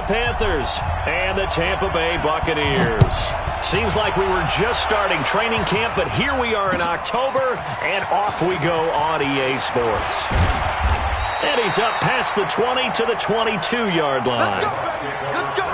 Panthers and the Tampa Bay Buccaneers. Seems like we were just starting training camp, but here we are in October, and off we go on EA Sports. And he's up past the 20 to the 22-yard line. Let's go.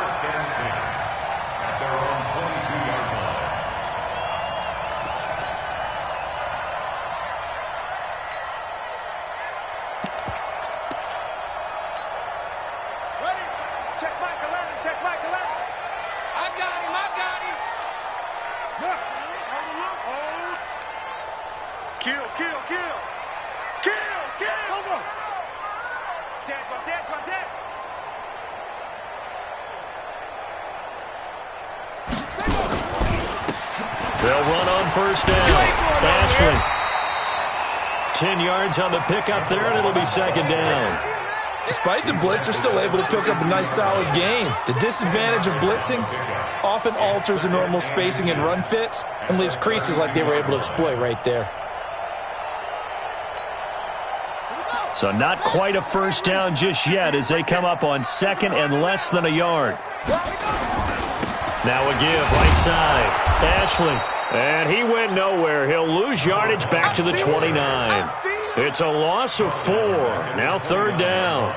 They'll run on first down. Ashley. 10 yards on the pickup there, and it'll be second down. Despite the blitz, they're still able to pick up a nice, solid gain. The disadvantage of blitzing often alters the normal spacing and run fits and leaves creases like they were able to exploit right there. So not quite a first down just yet as they come up on second and less than a yard. Now a give, right side. Ashley. And he went nowhere. He'll lose yardage back to the 29. It's a loss of 4. Now third down.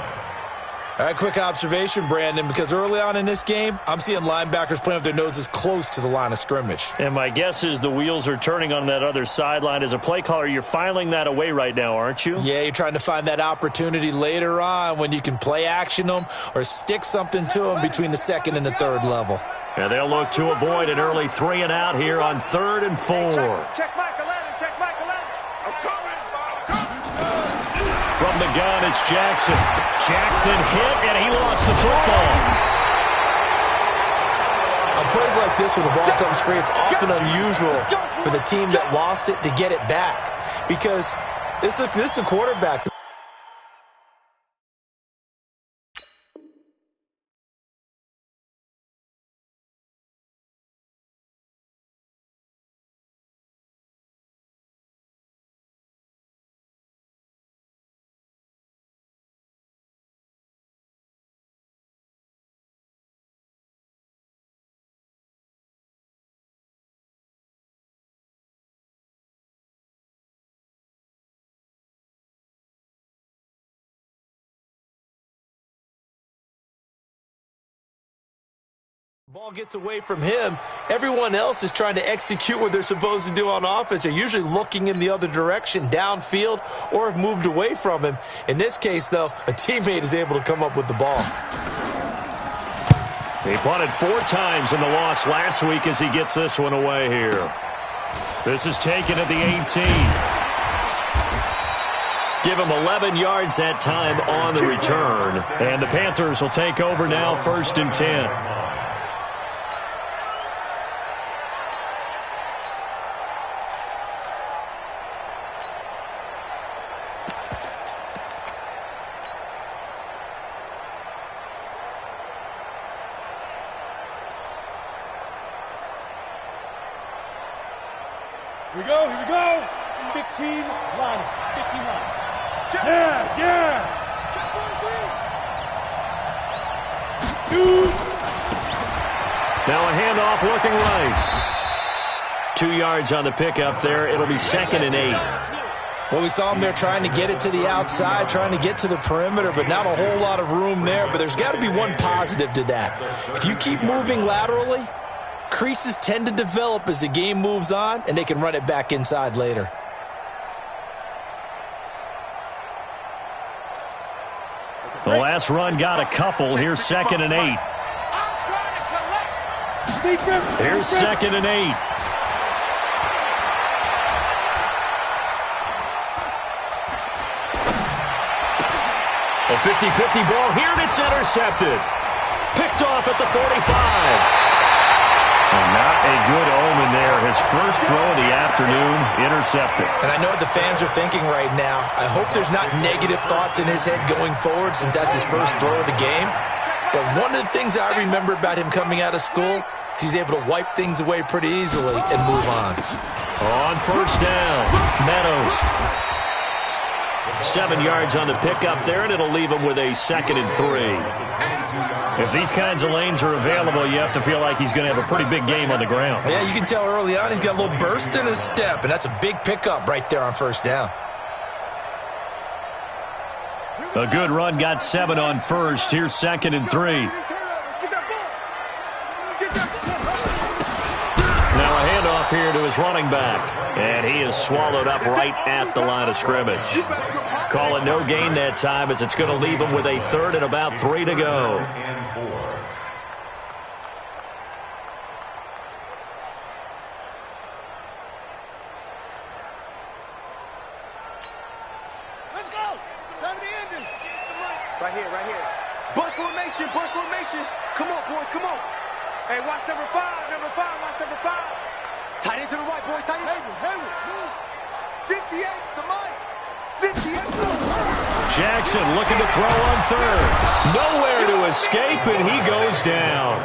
All right, quick observation, Brandon, because early on in this game, I'm seeing linebackers playing with their noses close to the line of scrimmage. And my guess is the wheels are turning on that other sideline. As a play caller, you're filing that away right now, aren't you? Yeah, you're trying to find that opportunity later on when you can play action them or stick something to them between the second and the third level. And they'll look to avoid an early 3 and out here on 3rd and 4. Check Mike 11, check Mike 11. I'm coming. From the gun, it's Jackson. Jackson hit, and he lost the football. On plays like this, when the ball comes free, it's often unusual for the team that lost it to get it back. Because this is a quarterback. Ball gets away from him. Everyone else is trying to execute what they're supposed to do on offense. They're usually looking in the other direction, downfield, or have moved away from him. In this case, though, a teammate is able to come up with the ball. He punted 4 times in the loss last week as he gets this one away here. This is taken at the 18. Give him 11 yards that time on the return. And the Panthers will take over now, 1st and 10. Here we go. 15 line. 15 line. Yes. 2. Now a handoff looking right. 2 yards on the pickup there. It'll be 2nd and 8. Well, we saw him there trying to get it to the outside, trying to get to the perimeter, but not a whole lot of room there. But there's got to be one positive to that. If you keep moving laterally, creases tend to develop as the game moves on, and they can run it back inside later. The last run got a couple. Here's 2nd and 8. Here's 2nd and 8. A 50-50 ball here, and it's intercepted. Picked off at the 45. And not a good omen there. His first throw of the afternoon, intercepted. And I know what the fans are thinking right now. I hope there's not negative thoughts in his head going forward since that's his first throw of the game. But one of the things I remember about him coming out of school is he's able to wipe things away pretty easily and move on. On first down, Meadows. 7 yards on the pickup there, and it'll leave him with a 2nd and 3. If these kinds of lanes are available, you have to feel like he's going to have a pretty big game on the ground. Yeah, you can tell early on he's got a little burst in his step, and that's a big pickup right there on first down. A good run got 7 on first. Here's 2nd and 3. Now a handoff here to his running back. And he is swallowed up right at the line of scrimmage. Call it no gain that time as it's going to leave him with a 3rd and about 3 to go. Let's go. Time of the ending. Right here, right here. Burst formation, burst formation. Come on, boys, come on. Hey, watch number 5, watch number 5. Tight end to the right, boy, tight end. Hayward, move. 58's the money. 58's the money. Jackson looking to throw on 3rd. Nowhere to escape, and he goes down.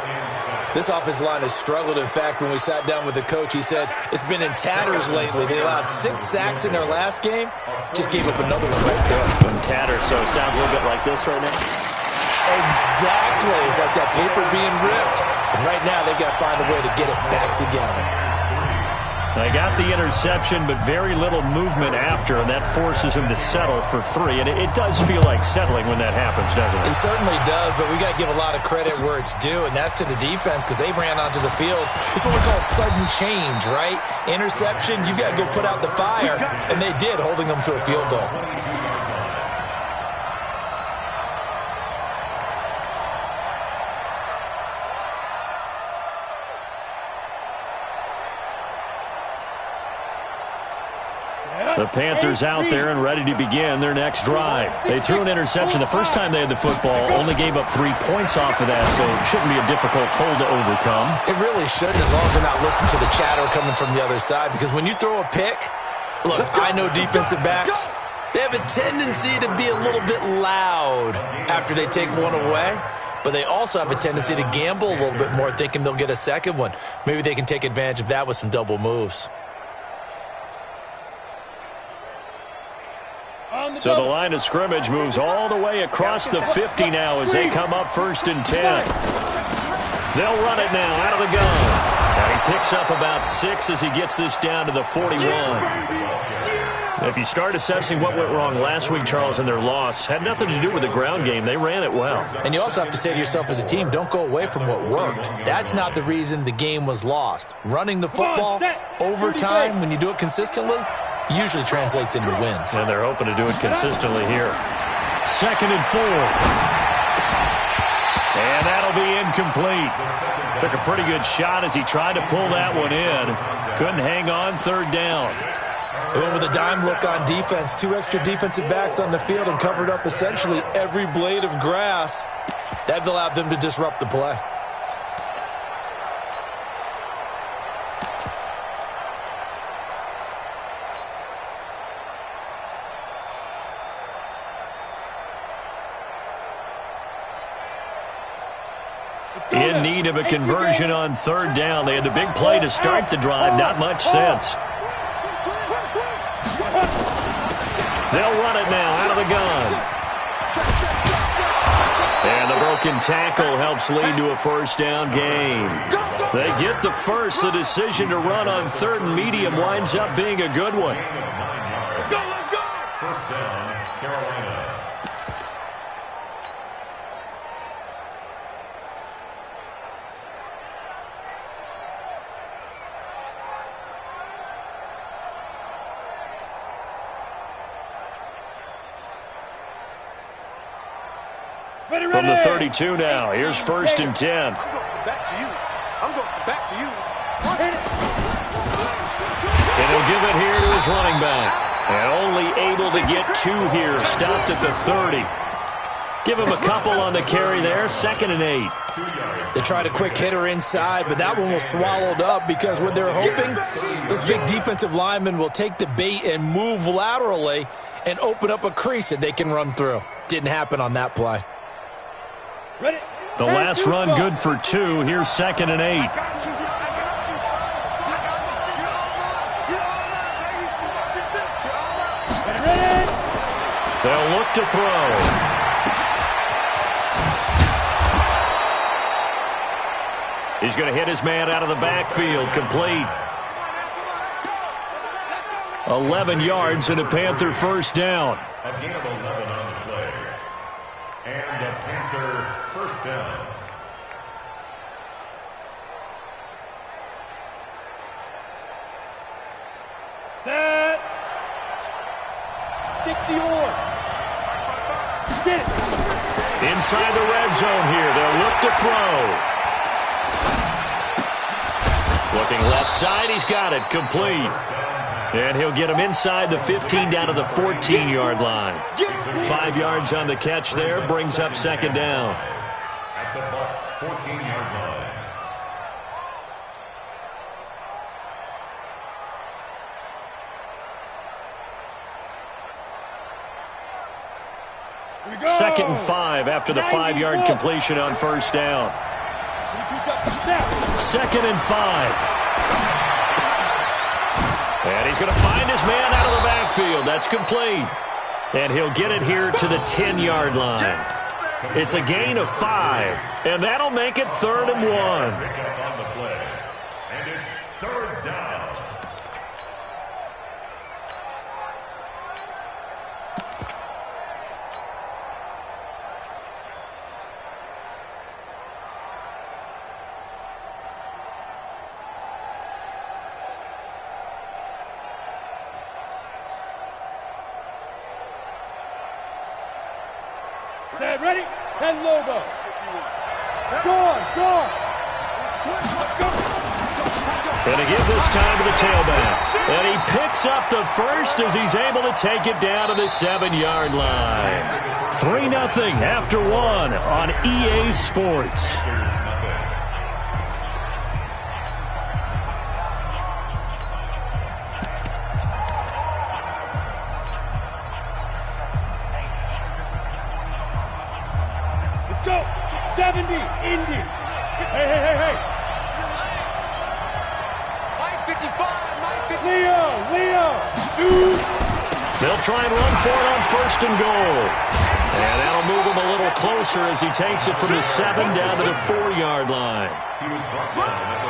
This offensive line has struggled. In fact, when we sat down with the coach, he said it's been in tatters lately. They allowed 6 sacks in their last game. Just gave up another one right there. In tatters, so it sounds a little bit like this right now. Exactly. It's like that paper being ripped. And right now, they've got to find a way to get it back together. They got the interception, but very little movement after, and that forces him to settle for 3. And it does feel like settling when that happens, doesn't it? It certainly does, but we got to give a lot of credit where it's due, and that's to the defense because they ran onto the field. It's what we call sudden change, right? Interception, you got to go put out the fire, and they did, holding them to a field goal. The Panthers out there and ready to begin their next drive. They threw an interception the first time they had the football, only gave up 3 points off of that, so it shouldn't be a difficult hole to overcome. It really shouldn't, as long as they're not listening to the chatter coming from the other side, because when you throw a pick, look, I know defensive backs, they have a tendency to be a little bit loud after they take one away, but they also have a tendency to gamble a little bit more, thinking they'll get a second one. Maybe they can take advantage of that with some double moves. So the line of scrimmage moves all the way across the 50 now as they come up 1st and 10. They'll run it now out of the gun. And he picks up about 6 as he gets this down to the 41. If you start assessing what went wrong last week, Charles, in their loss, had nothing to do with the ground game. They ran it well. And you also have to say to yourself as a team, don't go away from what worked. That's not the reason the game was lost. Running the football, overtime, when you do it consistently, usually translates into wins. And they're hoping to do it consistently here. 2nd and 4. And that'll be incomplete. Took a pretty good shot as he tried to pull that one in. Couldn't hang on 3rd down. They went with a dime look on defense. 2 extra defensive backs on the field and covered up essentially every blade of grass. That allowed them to disrupt the play. In need of a conversion on 3rd down. They had the big play to start the drive. Not much sense. They'll run it now out of the gun. And the broken tackle helps lead to a 1st down gain. They get the first. The decision to run on 3rd and medium winds up being a good one. Let's go, let's go. 1st down, Carolina. From the 32 now, here's 1st and 10. I'm going back to you. I'm going back to you. And he'll give it here to his running back. And only able to get 2 here. Stopped at the 30. Give him a couple on the carry there. 2nd and 8. They tried a quick hitter inside, but that one was swallowed up because what they're hoping, this big defensive lineman will take the bait and move laterally and open up a crease that they can run through. Didn't happen on that play. The last run good for 2. Here's 2nd and 8. They'll look to throw. He's going to hit his man out of the backfield, complete. 11 yards and a Panther first down. A gain of 11 on the play. And a Panther first down. Set. 60 or. Get it. Inside the red zone here. They'll look to throw. Looking left side. He's got it. Complete. And he'll get him inside the 15 down to the 14-yard line. 5 yards on the catch there. Brings up second down. At the Bucs 14-yard line. Second and 5 after the 5-yard completion on first down. Second and 5. And he's going to find his man out of the backfield. That's complete. And he'll get it here to the 10-yard line. It's a gain of 5. And that'll make it 3rd and 1. On the play. And it's 3rd down. Set, ready? 10 logo. Go. Going to give this time to the tailback. And he picks up the first as he's able to take it down to the 7-yard line. 3-0 after 1 on EA Sports. Let's go. 70, Indy. Hey. Mike 55, Mike 55. Leo. Shoot. They'll try and run for it on 1st and goal. And that'll move him a little closer as he takes it from the 7 down to the 4-yard line.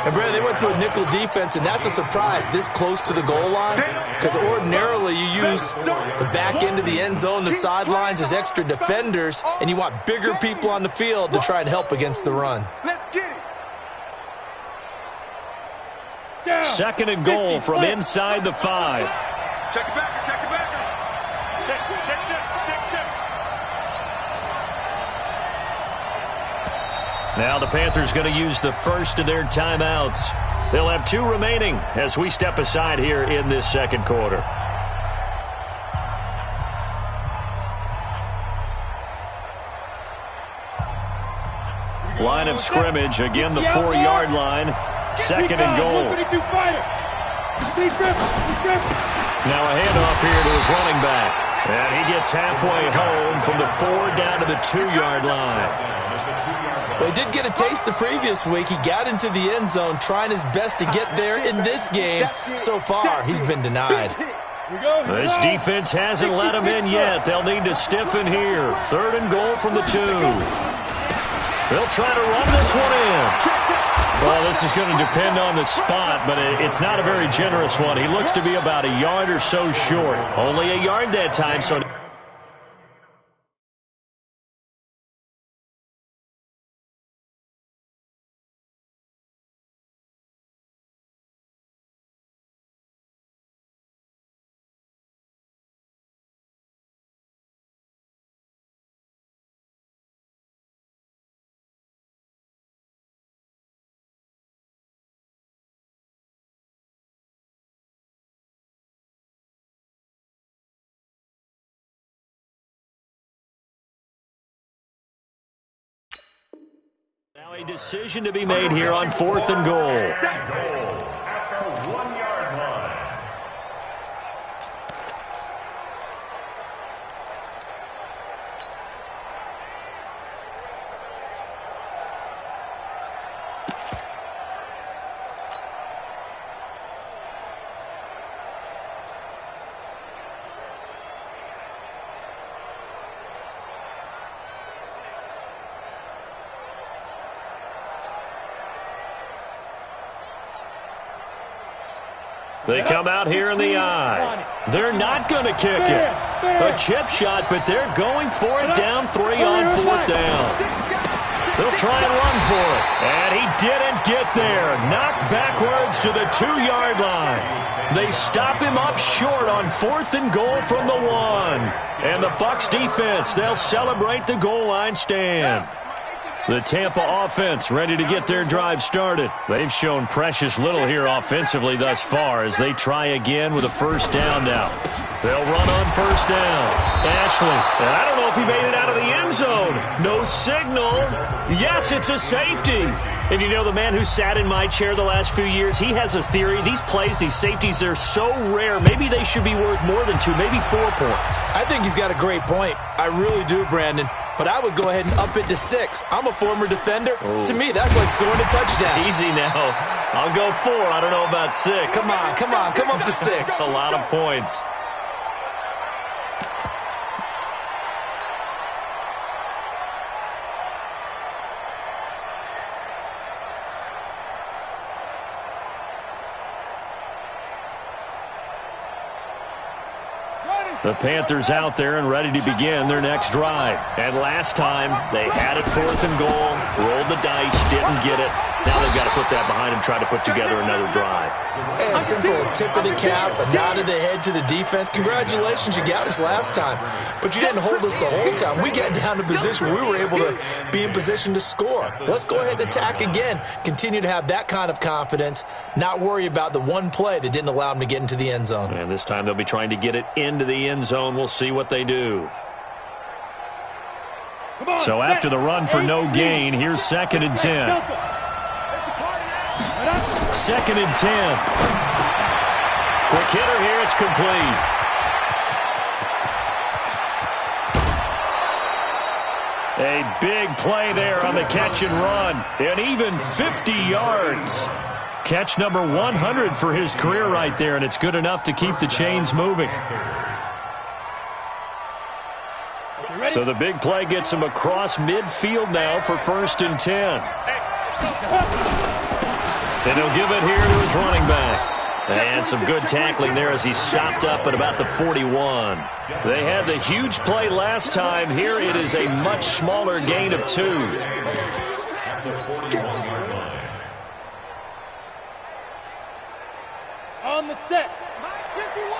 And, Brad, they went to a nickel defense, and that's a surprise this close to the goal line because ordinarily you use the back end of the end zone, the sidelines as extra defenders, and you want bigger people on the field to try and help against the run. Let's get it. Down. 2nd and goal from inside the 5. Check it back. Check. Now the Panthers going to use the first of their timeouts. They'll have 2 remaining as we step aside here in this 2nd quarter. Line of scrimmage, again the 4-yard line. 2nd and goal. Now a handoff here to his running back. And he gets halfway home from the 4 down to the 2-yard line. Well, he did get a taste the previous week. He got into the end zone trying his best to get there in this game. So far, he's been denied. This defense hasn't let him in yet. They'll need to stiffen here. 3rd and goal from the 2. They'll try to run this one in. Well, this is going to depend on the spot, but it's not a very generous one. He looks to be about a yard or so short. Only a yard that time, so... Now a decision to be made here on 4th and goal. After 1-yard line. They come out here in the eye. They're not going to kick it. A chip shot, but they're going for it down 3 on 4th down. They'll try and run for it. And he didn't get there. Knocked backwards to the 2-yard line. They stop him up short on 4th and goal from the 1. And the Bucs defense, they'll celebrate the goal line stand. The Tampa offense ready to get their drive started. They've shown precious little here offensively thus far as they try again with a 1st down now. They'll run on 1st down. Ashley, and I don't know if he made it out of the end zone. No signal. Yes, it's a safety. And you know, the man who sat in my chair the last few years, he has a theory. These plays, these safeties, they're so rare. Maybe they should be worth more than 2, maybe 4 points. I think he's got a great point. I really do, Brandon. But I would go ahead and up it to 6. I'm a former defender. Oh. To me, that's like scoring a touchdown. Easy now. I'll go 4. I don't know about 6. Come on. Come up to 6. A lot of points. The Panthers out there and ready to begin their next drive. And last time, they had it 4th and goal, rolled the dice, didn't get it. Now they've got to put that behind them, try to put together another drive. A simple tip of the cap, a nod of the head to the defense. Congratulations, you got us last time. But you didn't hold us the whole time. We got down to position where we were able to be in position to score. Let's go ahead and attack again. Continue to have that kind of confidence, not worry about the one play that didn't allow them to get into the end zone. And this time they'll be trying to get it into the end zone. We'll see what they do. So after the run for no gain, here's 2nd and 10. 2nd and 10. Quick hitter here. It's complete. A big play there on the catch and run. And even 50 yards. Catch number 100 for his career right there, and it's good enough to keep the chains moving. So the big play gets him across midfield now for 1st and 10. And he'll give it here to his running back. And some good tackling there as he stopped up at about the 41. They had the huge play last time. Here it is a much smaller gain of 2. On the set. Mike 51.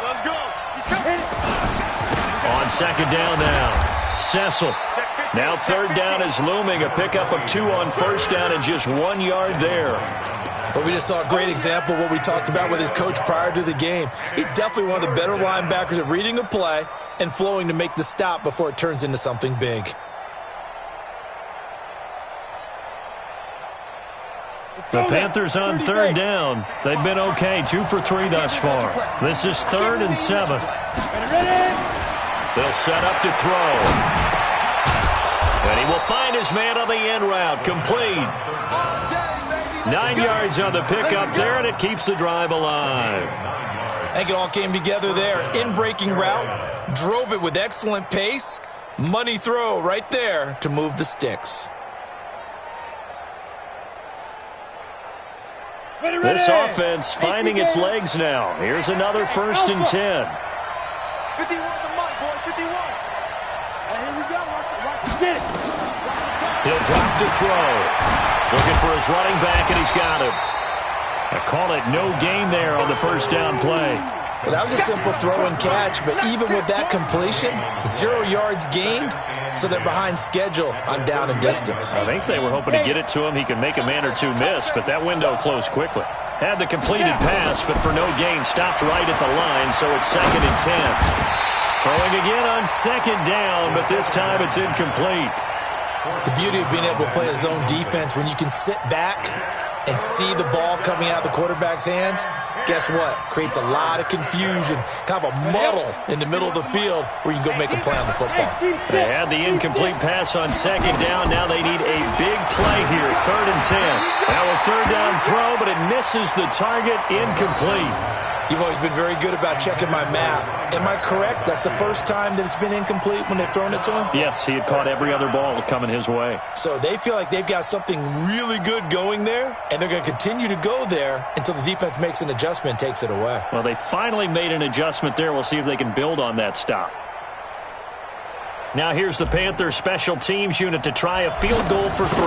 Let's go. On 2nd down now. Cecil. Now 3rd down is looming. A pickup of 2 on 1st down and just 1 yard there. Well, we just saw a great example of what we talked about with his coach prior to the game. He's definitely one of the better linebackers at reading a play and flowing to make the stop before it turns into something big. The Panthers on 3rd down. They've been okay, 2 for 3 thus far. This is 3rd and 7. They'll set up to throw. And he will find his man on the end route. Complete. 9 yards on the pickup there, and it keeps the drive alive. I think it all came together there. In-breaking route, drove it with excellent pace. Money throw right there to move the sticks. This offense finding its legs now. Here's another 1st and 10. 51 the mark, boys, 51. And here we go. Watch it. He'll drop to throw. Looking for his running back, and he's got him. I call it no gain there on the 1st down play. Well, that was a simple throw and catch, but even with that completion, 0 yards gained, so they're behind schedule on down and distance. I think they were hoping to get it to him. He could make a man or two miss, but that window closed quickly. Had the completed pass, but for no gain, stopped right at the line, so it's 2nd and 10. Throwing again on 2nd down, but this time it's incomplete. The beauty of being able to play a zone defense, when you can sit back and see the ball coming out of the quarterback's hands, guess what? Creates a lot of confusion, kind of a muddle in the middle of the field where you can go make a play on the football. They had the incomplete pass on 2nd down. Now they need a big play here, 3rd and 10. Now a 3rd down throw, but it misses the target, incomplete. You've always been very good about checking my math. Am I correct? That's the first time that it's been incomplete when they've thrown it to him? Yes, he had caught every other ball coming his way. So they feel like they've got something really good going there, and they're going to continue to go there until the defense makes an adjustment and takes it away. Well, they finally made an adjustment there. We'll see if they can build on that stop. Now here's the Panthers special teams unit to try a field goal for 3.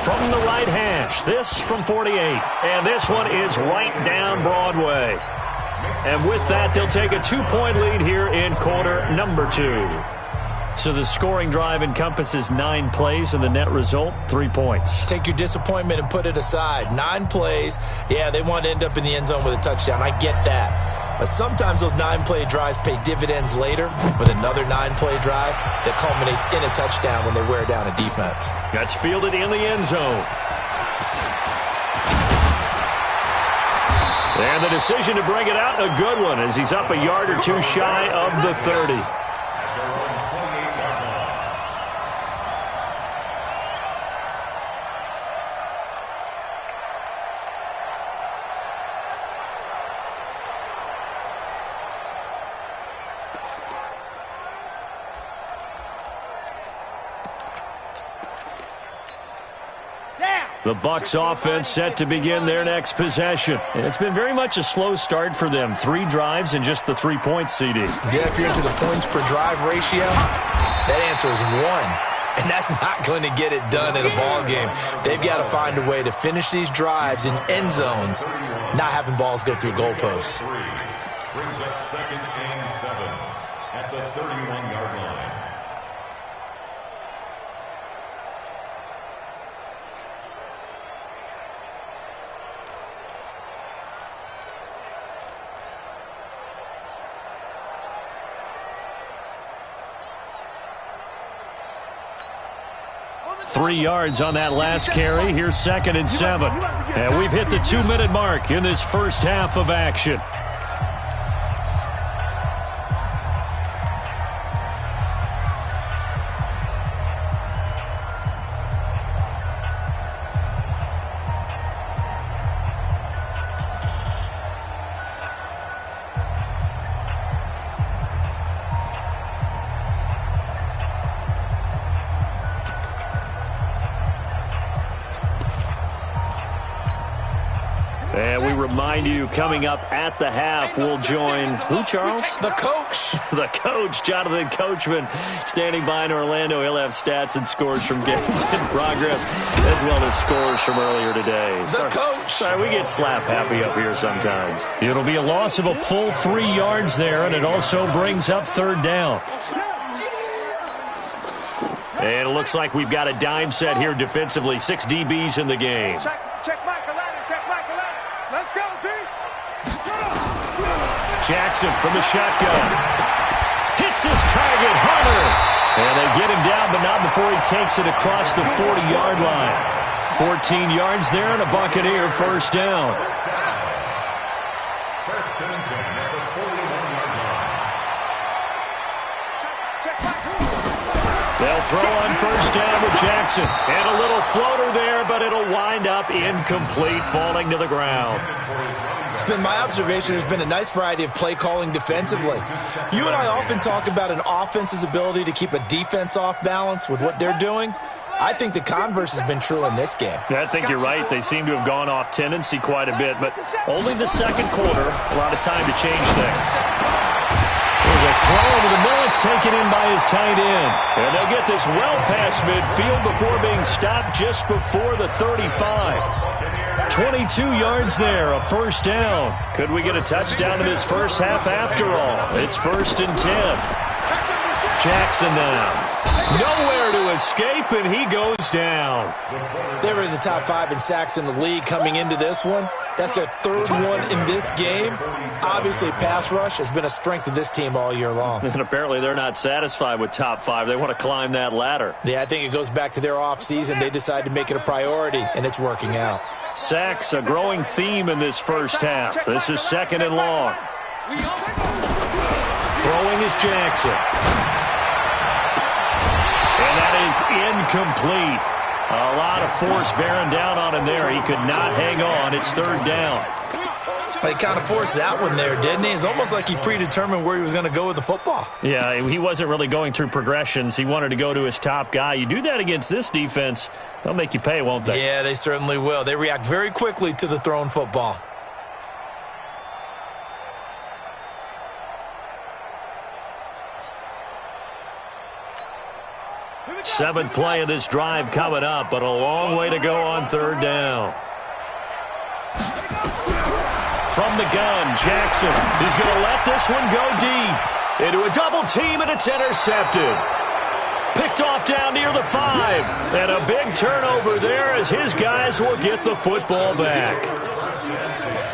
From the right hash, this from 48. And this one is right down Broadway. And with that, they'll take a 2-point lead here in quarter number 2. So the scoring drive encompasses 9 plays, and the net result, 3 points. Take your disappointment and put it aside. 9 plays. Yeah, they want to end up in the end zone with a touchdown. I get that. But sometimes those 9-play drives pay dividends later with another 9-play drive that culminates in a touchdown when they wear down a defense. That's fielded in the end zone. And the decision to bring it out, a good one, as he's up a yard or 2 shy of the 30. The Bucs offense set to begin their next possession. And it's been very much a slow start for them. 3 drives and just the 3 points, CD. Yeah, if you're into the points per drive ratio, that answer is 1. And that's not going to get it done in a ball game. They've got to find a way to finish these drives in end zones, not having balls go through goalposts. Brings up 2nd and 7 at the 31-yard line. Three yards on that last carry. Here's 2nd and 7. And we've hit the 2-minute mark in this first half of action. And we remind you, coming up at the half, we'll join who, Charles? The coach. The coach, Jonathan Coachman, standing by in Orlando. He'll have stats and scores from games in progress, as well as scores from earlier today. The coach. Sorry, we get slap happy up here sometimes. It'll be a loss of a full 3 yards there, and it also brings up 3rd down. And it looks like we've got a dime set here defensively. 6 DBs in the game. Check Michael Allen, check Michael Allen. Let's go, D. Jackson from the shotgun. Hits his target, Hunter. And they get him down, but not before he takes it across the 40-yard line. 14 yards there and a Buccaneer first down. First and 10 at the 41-yard line. Check Michael. They'll throw on first down with Jackson. And a little floater there, but it'll wind up incomplete, falling to the ground. It's been my observation there's been a nice variety of play calling defensively. You and I often talk about an offense's ability to keep a defense off balance with what they're doing. I think the converse has been true in this game. I think you're right. They seem to have gone off tendency quite a bit, but only the second quarter, a lot of time to change things. There's a throw over the middle. It's taken in by his tight end. And they'll get this well past midfield before being stopped just before the 35. 22 yards there, a first down. Could we get a touchdown in this first half after all? It's 1st and 10. Jackson now. Nowhere to escape, and he goes down. They were in the top 5 in sacks in the league coming into this one. That's their 3rd one in this game. Obviously, pass rush has been a strength of this team all year long. And apparently they're not satisfied with top 5. They want to climb that ladder. Yeah, I think it goes back to their offseason. They decided to make it a priority, and it's working out. Sacks, a growing theme in this first half. This is 2nd and long. Throwing is Jackson. And that is incomplete. A lot of force bearing down on him there. He could not hang on. It's 3rd down. He kind of forced that one there, didn't he? It's almost like he predetermined where he was going to go with the football. Yeah, he wasn't really going through progressions. He wanted to go to his top guy. You do that against this defense, they'll make you pay, won't they? Yeah, they certainly will. They react very quickly to the thrown football. Seventh play of this drive coming up, but a long way to go on third down. From the gun, Jackson. He's going to let this one go deep. Into a double team, and it's intercepted. Picked off down near the 5. And a big turnover there as his guys will get the football back.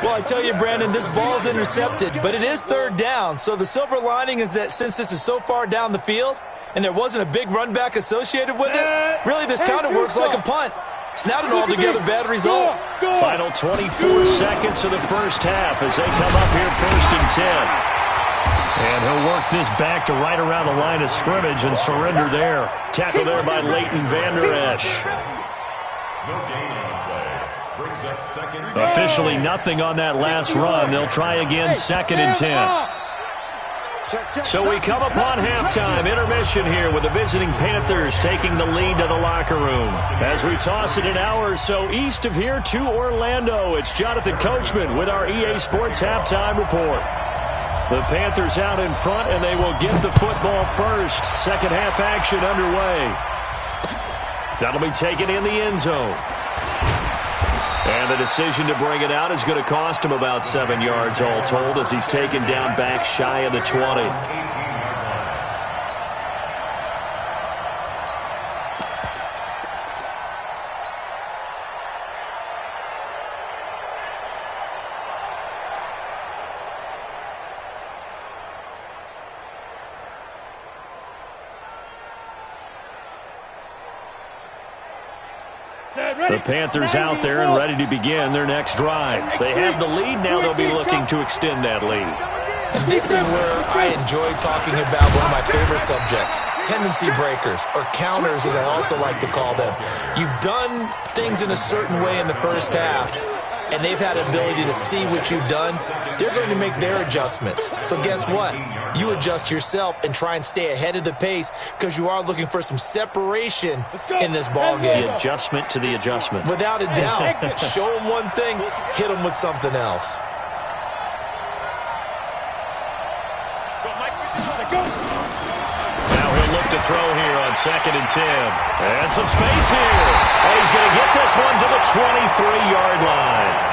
Well, I tell you, Brandon, this ball's intercepted, but it is third down. So the silver lining is that since this is so far down the field and there wasn't a big run back associated with it, really this kind of works like a punt. It's not an altogether bad result. Final 24 seconds of the first half as they come up here 1st and 10. And he'll work this back to right around the line of scrimmage and surrender there. Tackle there by Leighton Vander Esch. No gain on the play. Brings up second. Officially nothing on that last run. They'll try again 2nd and 10. So we come upon halftime, intermission here with the visiting Panthers taking the lead to the locker room. As we toss it an hour or so east of here to Orlando, it's Jonathan Coachman with our EA Sports Halftime Report. The Panthers out in front, and they will get the football first. Second half action underway. That'll be taken in the end zone. And the decision to bring it out is going to cost him about 7 yards all told as he's taken down back shy of the 20. The Panthers out there and ready to begin their next drive. They have the lead. Now they'll be looking to extend that lead. And this is where I enjoy talking about one of my favorite subjects, tendency breakers, or counters as I also like to call them. You've done things in a certain way in the first half, and they've had an ability to see what you've done. They're going to make their adjustments. So guess what? You adjust yourself and try and stay ahead of the pace because you are looking for some separation in this ball game. The adjustment to the adjustment. Without a doubt. Show them one thing, hit them with something else. Now he'll look to throw here on 2nd and 10. And some space here. And he's going to get this one to the 23-yard line.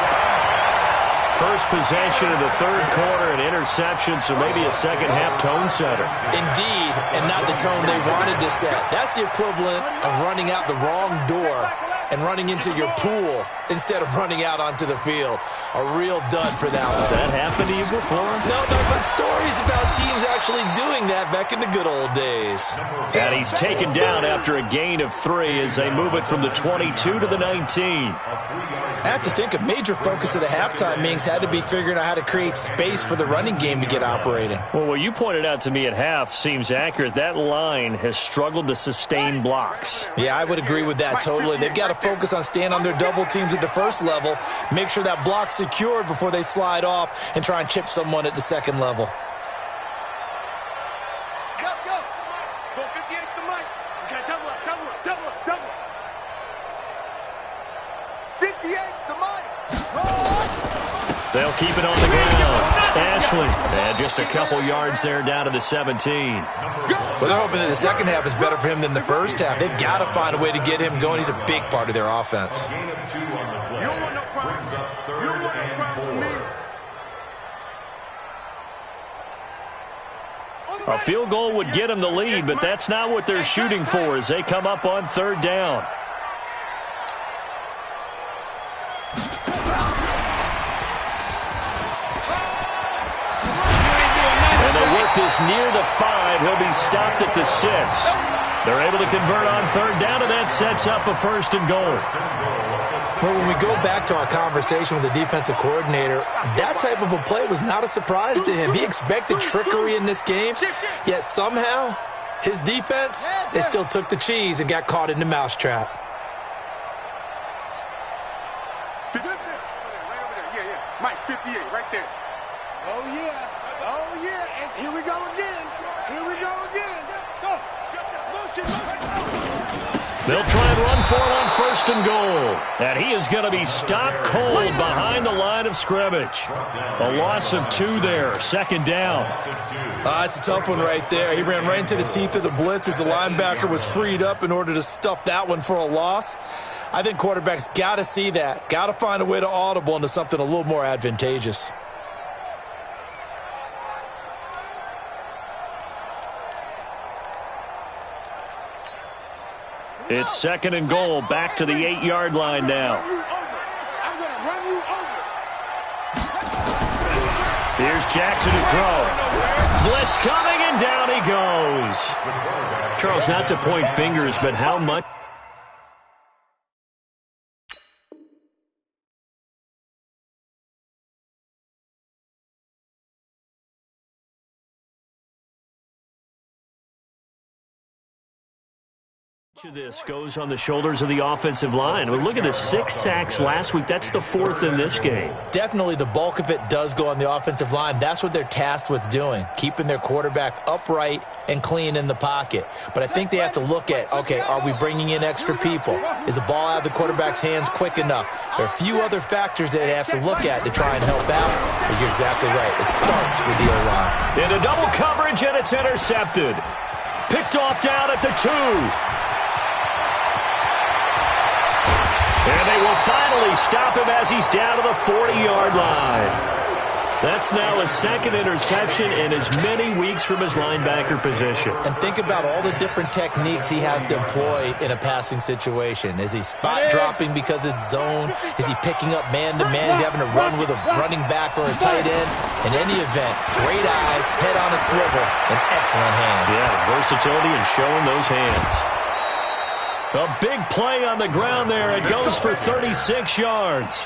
First possession of the third quarter, an interception, so maybe a second-half tone setter. Indeed, and not the tone they wanted to set. That's the equivalent of running out the wrong door and running into your pool instead of running out onto the field. A real dud for that one. Has that happened to you before? No, but stories about teams actually doing that back in the good old days. And he's taken down after a gain of 3 as they move it from the 22 to the 19. I have to think a major focus of the halftime meetings had to be figuring out how to create space for the running game to get operating. Well, what you pointed out to me at half seems accurate. That line has struggled to sustain blocks. Yeah, I would agree with that totally. They've got to focus on staying on their double teams at the first level, make sure that block's secured before they slide off and try and chip someone at the second level. Go 58's the mic. Okay, double up. 58's the mic. They'll keep it on the ground. Ashley, and just a couple yards there down to the 17. Well, they're hoping that the second half is better for him than the first half. They've got to find a way to get him going. He's a big part of their offense. Gain of 2 on the play. You don't want no problem. Brings up You 3rd don't want no and problem with me. 4. A field goal would get them the lead, but that's not what they're shooting for as they come up on 3rd down. And they work this near the 5. He'll be stopped at the 6. They're able to convert on 3rd down, and that sets up a 1st and goal. Well, when we go back to our conversation with the defensive coordinator, that type of a play was not a surprise to him. He expected trickery in this game, yet somehow his defense, they still took the cheese and got caught in the mousetrap. Right over there. Yeah. Mike, 58, right there. Oh, yeah. Oh, yeah. And here we go again. Here we go again. Go. Motion, motion. They'll try and run for it on first and goal. And he is going to be stopped cold behind the line of scrimmage. A loss of 2 there. Second down. It's a tough one right there. He ran right into the teeth of the blitz as the linebacker was freed up in order to stuff that one for a loss. I think quarterbacks got to see that. Got to find a way to audible into something a little more advantageous. It's second and goal, back to the 8-yard line now. Here's Jackson to throw. Blitz coming, and down he goes. Charles, not to point fingers, but how much? Of this goes on the shoulders of the offensive line. Well, look at the 6 sacks last week. That's the 4th in this game. Definitely the bulk of it does go on the offensive line. That's what they're tasked with doing, keeping their quarterback upright and clean in the pocket. But I think they have to look at, okay, are we bringing in extra people? Is the ball out of the quarterback's hands quick enough? There are a few other factors that they have to look at to try and help out. But you're exactly right. It starts with the O-line. Into double coverage, and it's intercepted. Picked off down at the 2. And they will finally stop him as he's down to the 40-yard line. That's now his second interception in as many weeks from his linebacker position. And think about all the different techniques he has to employ in a passing situation. Is he spot dropping because it's zone? Is he picking up man-to-man? Is he having to run with a running back or a tight end? In any event, great eyes, head on a swivel, and excellent hands. Yeah, versatility and showing those hands. A big play on the ground there. It goes for 36 yards.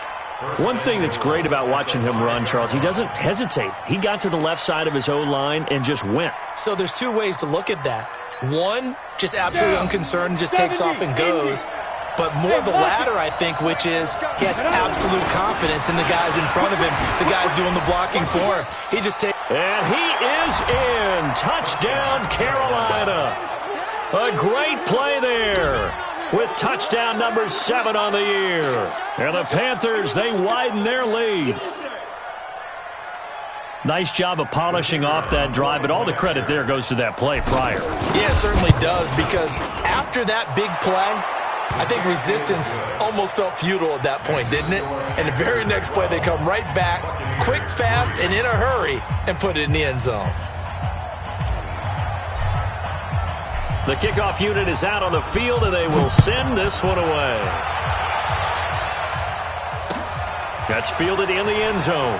One thing that's great about watching him run, Charles, he doesn't hesitate. He got to the left side of his O-line and just went. So there's 2 ways to look at that. One, just absolutely unconcerned, just takes off and goes. But more the latter, I think, which is he has absolute confidence in the guys in front of him, the guys doing the blocking for him. He just takes. And he is in. Touchdown, Carolina. A great play there with touchdown number 7 on the year. And the Panthers, they widen their lead. Nice job of polishing off that drive, but all the credit there goes to that play prior. Yeah, it certainly does, because after that big play, I think resistance almost felt futile at that point, didn't it? And the very next play, they come right back, quick, fast, and in a hurry, and put it in the end zone. The kickoff unit is out on the field, and they will send this one away. That's fielded in the end zone.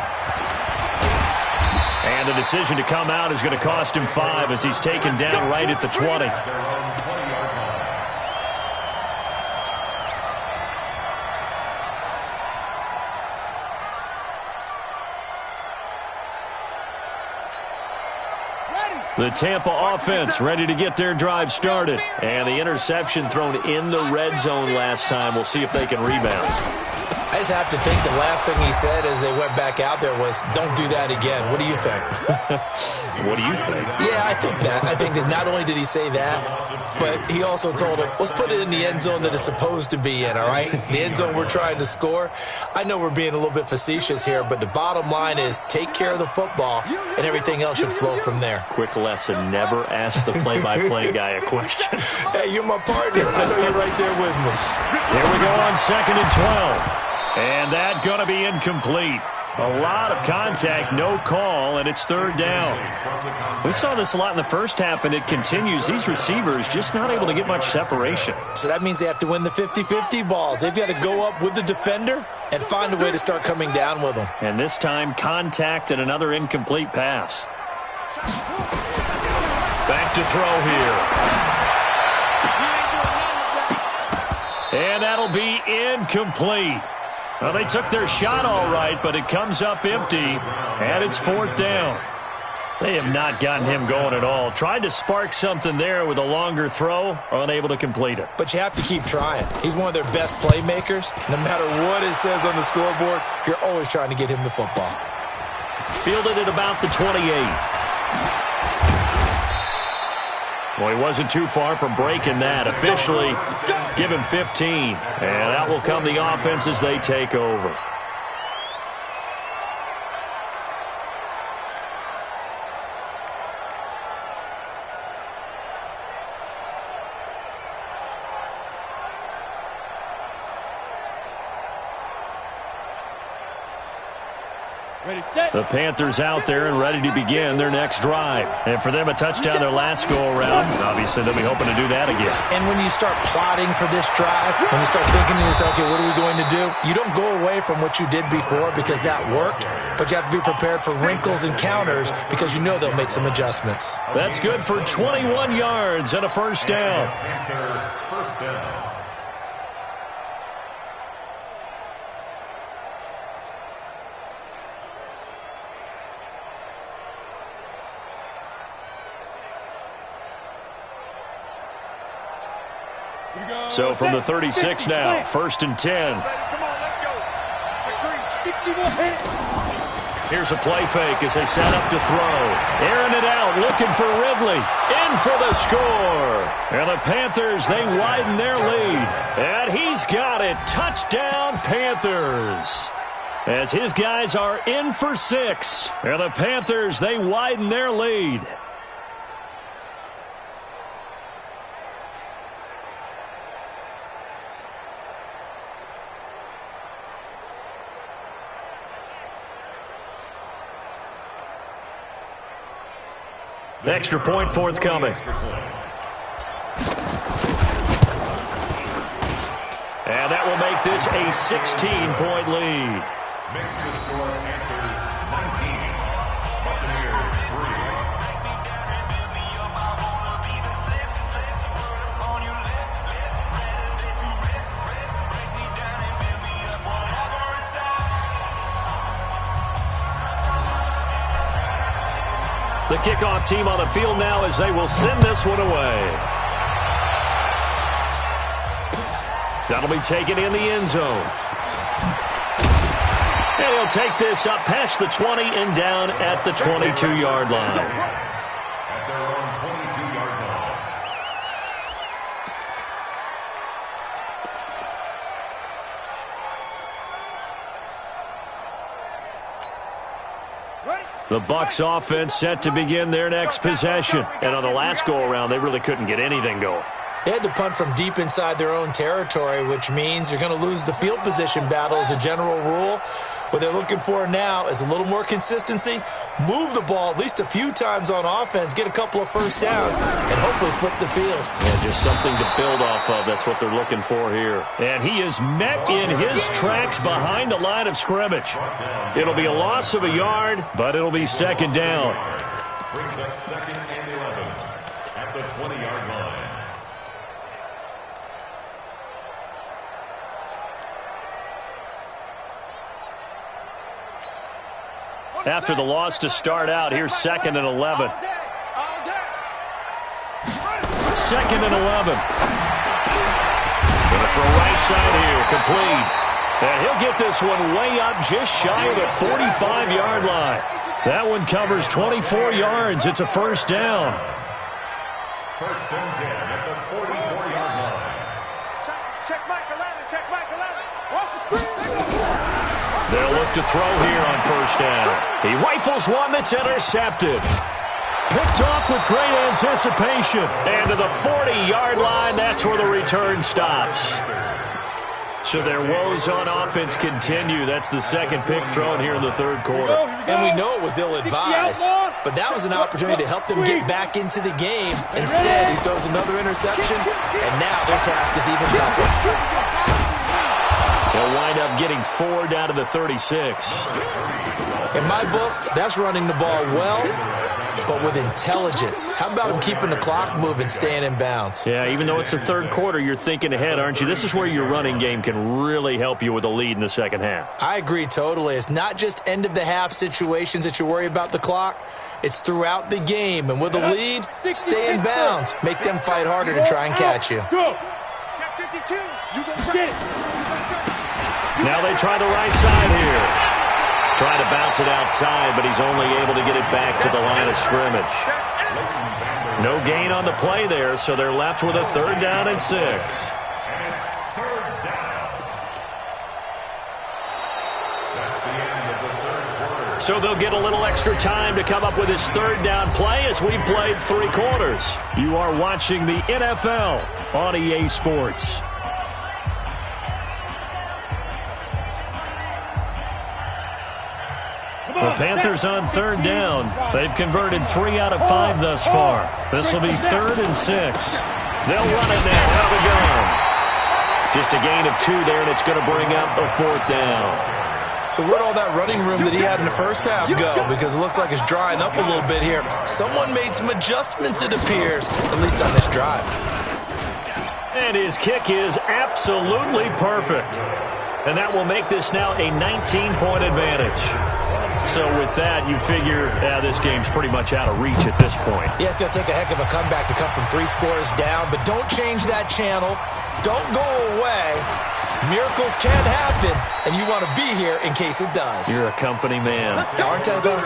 And the decision to come out is going to cost him 5 as he's taken down right at the 20. The Tampa offense ready to get their drive started. And the interception thrown in the red zone last time. We'll see if they can rebound. I just have to think the last thing he said as they went back out there was, don't do that again. What do you think? What do you think? Yeah, I think that. I think that not only did he say that, but he also told him, let's put it in the end zone that it's supposed to be in, all right? The end zone we're trying to score. I know we're being a little bit facetious here, but the bottom line is take care of the football, and everything else should flow from there. Quick lesson, never ask the play-by-play guy a question. Hey, you're my partner. I know you're right there with me. Here we go on 2nd and 12. And that going to be incomplete. A lot of contact, no call, and it's 3rd down. We saw this a lot in the first half, and it continues. These receivers just not able to get much separation. So that means they have to win the 50-50 balls. They've got to go up with the defender and find a way to start coming down with them. And this time, contact and another incomplete pass. Back to throw here. And that'll be incomplete. Well, they took their shot all right, but it comes up empty, and it's 4th down. They have not gotten him going at all. Tried to spark something there with a longer throw, unable to complete it. But you have to keep trying. He's one of their best playmakers. No matter what it says on the scoreboard, you're always trying to get him the football. Fielded at about the 28. Well, he wasn't too far from breaking that. Officially, give him 15. And that will come the offense as they take over. The Panthers out there and ready to begin their next drive. And for them, a touchdown their last go-around. Obviously, they'll be hoping to do that again. And when you start plotting for this drive, when you start thinking to yourself, okay, what are we going to do? You don't go away from what you did before because that worked, but you have to be prepared for wrinkles and counters because you know they'll make some adjustments. That's good for 21 yards and a first down. Panther first down. So from the 36 now, 1st and 10. Come on, let's go. Check 3. 61 hit. Here's a play fake as they set up to throw. Airing it out, looking for Ridley. In for the score. And the Panthers, they widen their lead. And he's got it. Touchdown, Panthers. As his guys are in for 6. And the Panthers, they widen their lead. Extra point forthcoming. And that will make this a 16-point lead. Makes the score Panthers 19, Buccaneers 3. The kickoff team on the field now as they will send this one away. That'll be taken in the end zone. And he'll take this up past the 20 and down at the 22-yard line. At their own 22-yard line. The Bucs offense set to begin their next possession. And on the last go-around, they really couldn't get anything going. They had to punt from deep inside their own territory, which means you're going to lose the field position battle as a general rule. What they're looking for now is a little more consistency, move the ball at least a few times on offense, get a couple of first downs, and hopefully flip the field. Yeah, just something to build off of. That's what they're looking for here. And he is met in his tracks behind the line of scrimmage. It'll be a loss of a yard, but it'll be second down. Brings up 2nd and 11 at the 20-yard line. After the loss to start out, here's 2nd and 11. 2nd and 11. Gonna throw right side here, complete. And he'll get this one way up just shy of the 45-yard line. That one covers 24 yards. It's a first down. 1st and 10 at the 44-yard line. Check Mike 11. Check Mike 11. Off the screen. They'll look to throw here on first down. He rifles one that's intercepted. Picked off with great anticipation. And to the 40-yard line, that's where the return stops. So their woes on offense continue. That's the second pick thrown here in the third quarter. And we know it was ill-advised, but that was an opportunity to help them get back into the game. Instead, he throws another interception, and now their task is even tougher. They'll wind up getting 4 down to the 36. In my book, that's running the ball well, but with intelligence. How about him keeping the clock moving, staying in bounds? Yeah, even though it's the third quarter, you're thinking ahead, aren't you? This is where your running game can really help you with a lead in the second half. I agree totally. It's not just end-of-the-half situations that you worry about the clock. It's throughout the game. And with a lead, stay in bounds. Make them fight harder to try and catch you. Go. Get it. Now they try the right side here. Trying to bounce it outside, but he's only able to get it back to the line of scrimmage. No gain on the play there, so they're left with a 3rd down and 6. So they'll get a little extra time to come up with his 3rd down play as we've played 3 quarters. You are watching the NFL on EA Sports. The Panthers on 3rd down. They've converted 3 out of 5 thus far. This will be 3rd and 6. They'll run it now out of the gun. Just a gain of 2 there, and it's going to bring up a 4th down. So where'd all that running room that he had in the first half go? Because it looks like it's drying up a little bit here. Someone made some adjustments, it appears, at least on this drive. And his kick is absolutely perfect. And that will make this now a 19-point advantage. So with that, you figure this game's pretty much out of reach at this point. Yeah, it's going to take a heck of a comeback to come from 3 scores down, but don't change that channel. Don't go away. Miracles can happen, and you want to be here in case it does. You're a company man. Aren't I, though?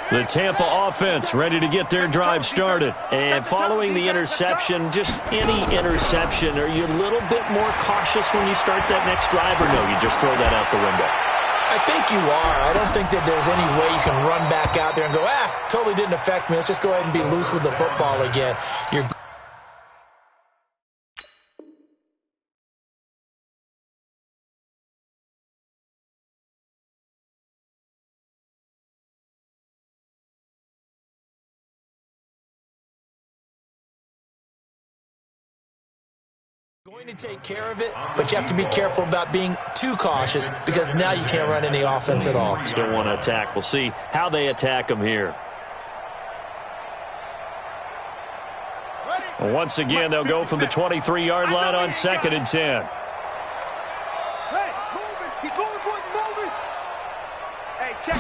The Tampa offense ready to get their drive started. And following the interception, just any interception, are you a little bit more cautious when you start that next drive, or no, you just throw that out the window? I think you are. I don't think that there's any way you can run back out there and go, totally didn't affect me. Let's just go ahead and be loose with the football again. You're going to take care of it, but you have to be careful about being too cautious because now you can't run any offense at all. Still want to attack. We'll see how they attack him here. Once again, they'll go from the 23-yard line on 2nd and 10. Hey, moving. He's moving, boys. He's moving. Hey, check.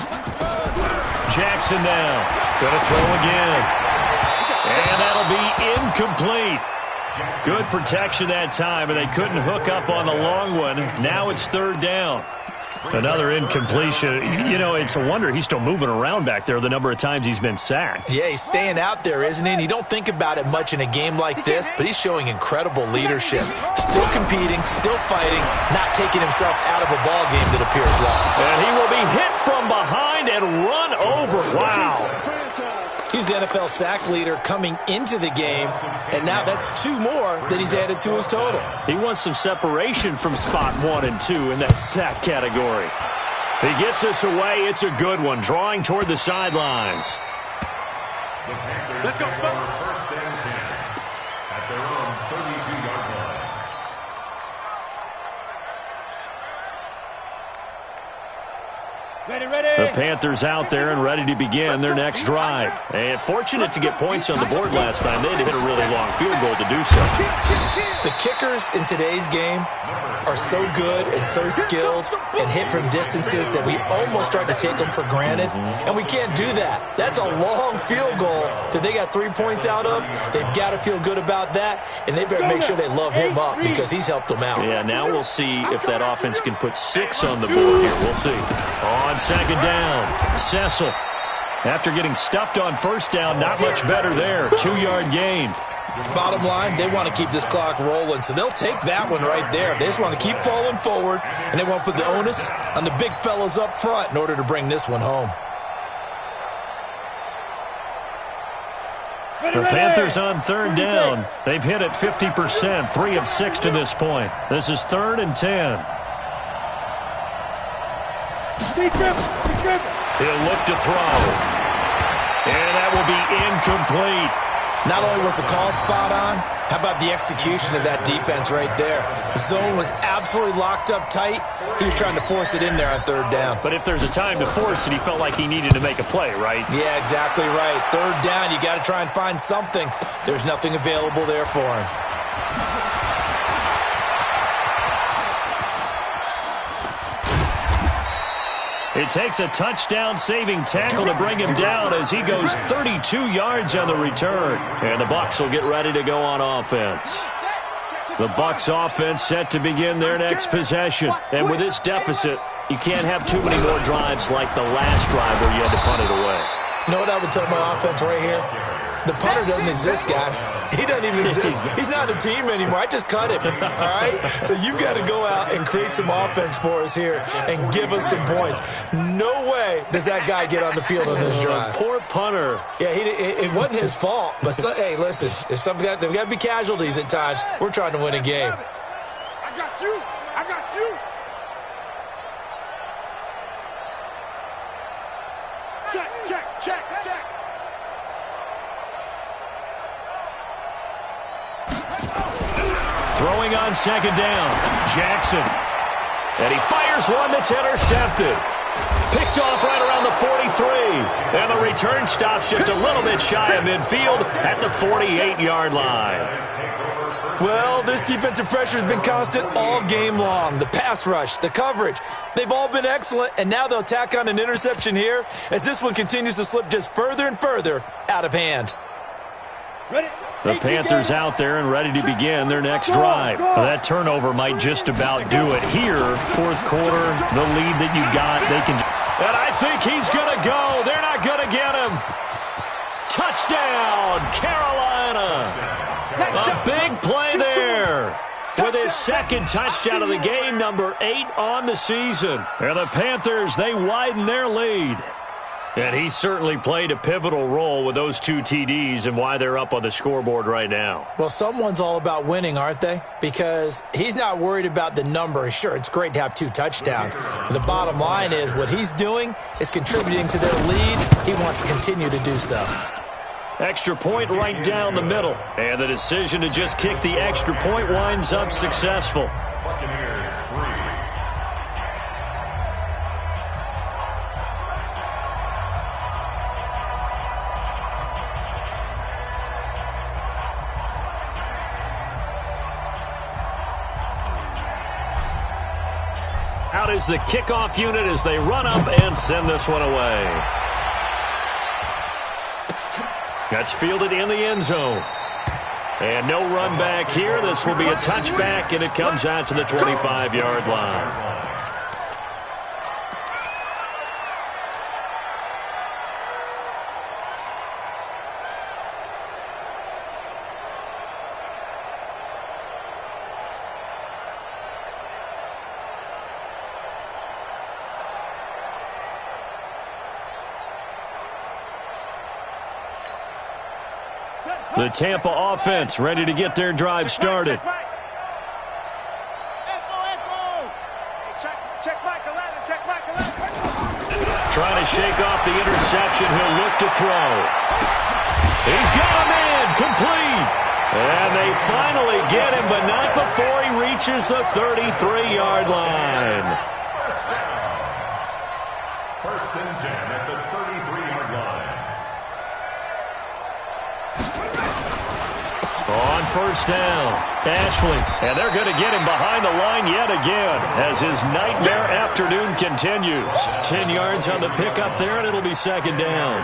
Jackson now. Going to throw again. And that'll be incomplete. Good protection that time, and they couldn't hook up on the long one. Now it's 3rd down. Another incompletion. You know, it's a wonder he's still moving around back there the number of times he's been sacked. Yeah, he's staying out there, isn't he? And you don't think about it much in a game like this, but he's showing incredible leadership. Still competing, still fighting, not taking himself out of a ball game that appears long. And he will be hit from behind and run over. Wow. He's the NFL sack leader coming into the game, and now that's 2 more that he's added to his total. He wants some separation from spot 1 and 2 in that sack category. He gets us away. It's a good one, drawing toward the sidelines. Let's go. 1st and 10 at their own 32-yard line. The Panthers out there and ready to begin their next drive. And fortunate to get points on the board last time. They had to hit a really long field goal to do so. The kickers in today's game are so good and so skilled and hit from distances that we almost start to take them for granted. And we can't do that. That's a long field goal that they got 3 points out of. They've got to feel good about that, and they better make sure they love him up because he's helped them out. Yeah, now we'll see if that offense can put 6 on the board here. We'll see. On 2nd down, Cecil. After getting stuffed on 1st down, not much better there. 2-yard gain. Bottom line, they want to keep this clock rolling, so they'll take that one right there. They just want to keep falling forward, and they want to put the onus on the big fellas up front in order to bring this one home. The Panthers on 3rd down. They've hit it 50%, 3 of 6 to this point. This is 3rd and 10. He'll look to throw. And that will be incomplete. Not only was the call spot on, how about the execution of that defense right there? The zone was absolutely locked up tight. He was trying to force it in there on third down. But if there's a time to force it, he felt like he needed to make a play, right? Yeah, exactly right. Third down, you got to try and find something. There's nothing available there for him. It takes a touchdown-saving tackle to bring him down as he goes 32 yards on the return. And the Bucs will get ready to go on offense. The Bucs offense set to begin their next possession. And with this deficit, you can't have too many more drives like the last drive where you had to punt it away. You know what I would tell my offense right here? The punter doesn't exist, guys. He doesn't even exist. He's not a team anymore. I just cut him, all right? So you've got to go out and create some offense for us here and give us some points. No way does that guy get on the field on this drive. Poor punter. Yeah, it wasn't his fault. But, hey, listen, there's got to be casualties at times. We're trying to win a game. I got you. I got you. Check. Throwing on second down, Jackson. And he fires one that's intercepted. Picked off right around the 43. And the return stops just a little bit shy of midfield at the 48-yard line. Well, this defensive pressure has been constant all game long. The pass rush, the coverage, they've all been excellent, and now they'll tack on an interception here as this one continues to slip just further and further out of hand. The Panthers out there and ready to begin their next drive. Well, that turnover might just about do it here. Fourth quarter, the lead that you got, they can. And I think he's going to go. They're not going to get him. Touchdown, Carolina. A big play there. With his second touchdown of the game, number 8 on the season. And the Panthers, they widen their lead. And he certainly played a pivotal role with those 2 TDs and why they're up on the scoreboard right now. Well, someone's all about winning, aren't they? Because he's not worried about the number. Sure, it's great to have 2 touchdowns. But the bottom line is what he's doing is contributing to their lead. He wants to continue to do so. Extra point right down the middle. And the decision to just kick the extra point winds up successful. Buccaneers 3. Out is the kickoff unit as they run up and send this one away. That's fielded in the end zone. And no run back here. This will be a touchback, and it comes out to the 25-yard line. The Tampa offense ready to get their drive started. Trying to shake off the interception. He'll look to throw. He's got a man complete. And they finally get him, but not before he reaches the 33-yard line. First and 10 at the 33-yard line. On first down, Ashley. And they're going to get him behind the line yet again as his nightmare afternoon continues. 10 yards on the pickup there, and it'll be second down.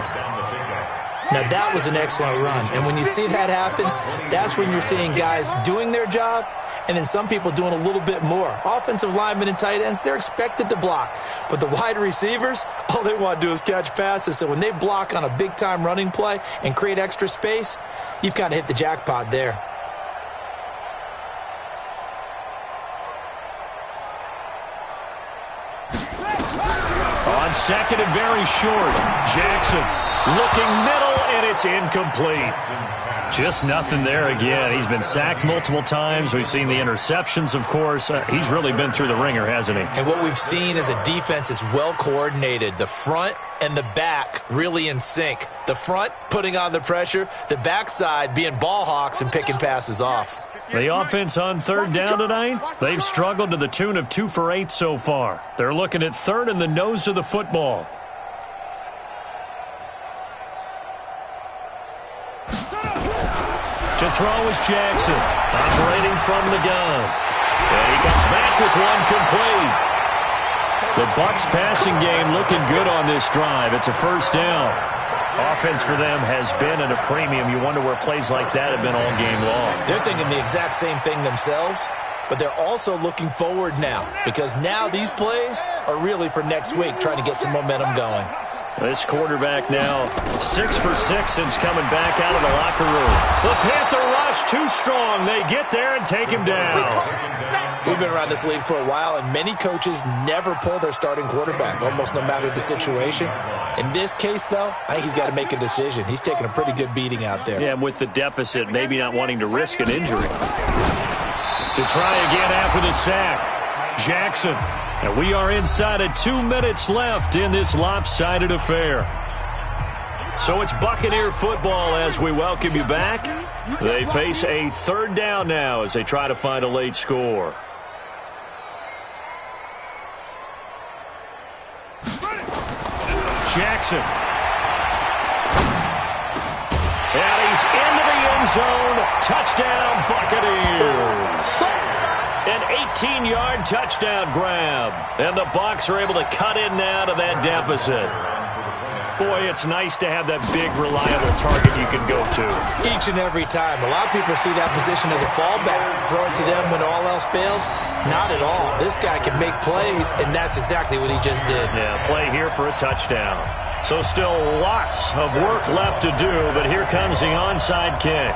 Now, that was an excellent run. And when you see that happen, that's when you're seeing guys doing their job and then some people doing a little bit more. Offensive linemen and tight ends, they're expected to block. But the wide receivers, all they want to do is catch passes. So when they block on a big-time running play and create extra space, you've kind of hit the jackpot there. On second and very short, Jackson looking middle, and it's incomplete. Just nothing there again. He's been sacked multiple times. We've seen the interceptions, of course. He's really been through the ringer, hasn't he? And what we've seen is a defense that's well coordinated. The front and the back really in sync. The front putting on the pressure, the backside being ball hawks and picking passes off. The offense on third down tonight, they've struggled to the tune of 2 for 8 so far. They're looking at third in the nose of the football. To throw is Jackson, operating from the gun. And he comes back with one complete. The Bucs passing game looking good on this drive. It's a first down. Offense for them has been at a premium. You wonder where plays like that have been all game long. They're thinking the exact same thing themselves, but they're also looking forward now because now these plays are really for next week, trying to get some momentum going. This quarterback now 6 for 6 since coming back out of the locker room. The Panther rush too strong. They get there and take him down. We've been around this league for a while, and many coaches never pull their starting quarterback, almost no matter the situation. In this case, though, I think he's got to make a decision. He's taking a pretty good beating out there. Yeah, with the deficit, maybe not wanting to risk an injury. To try again after the sack, Jackson. And we are inside of 2 minutes left in this lopsided affair. So it's Buccaneer football as we welcome you back. They face a third down now as they try to find a late score. Jackson. And he's into the end zone. Touchdown, Buccaneers. An 18-yard touchdown grab. And the Bucs are able to cut in now to that deficit. Boy, it's nice to have that big, reliable target you can go to. Each and every time. A lot of people see that position as a fallback. Throw it to them when all else fails. Not at all. This guy can make plays, and that's exactly what he just did. Yeah, play here for a touchdown. So still lots of work left to do, but here comes the onside kick.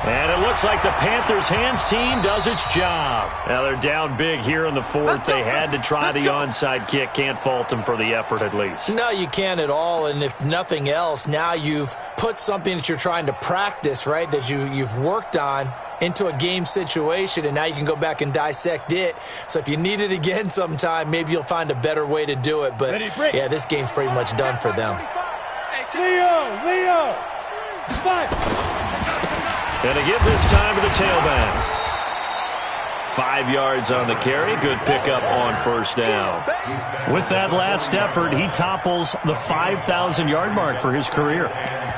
And it looks like the Panthers' hands team does its job. Now they're down big here in the fourth. They had to try the onside kick. Can't fault them for the effort at least. No, you can't at all. And if nothing else, now you've put something that you're trying to practice, right, that you've worked on into a game situation, and now you can go back and dissect it. So if you need it again sometime, maybe you'll find a better way to do it. But, yeah, this game's pretty much done for them. Leo! 5. And to give this time to the tailback. 5 yards on the carry. Good pickup on first down. With that last effort, he topples the 5,000-yard mark for his career.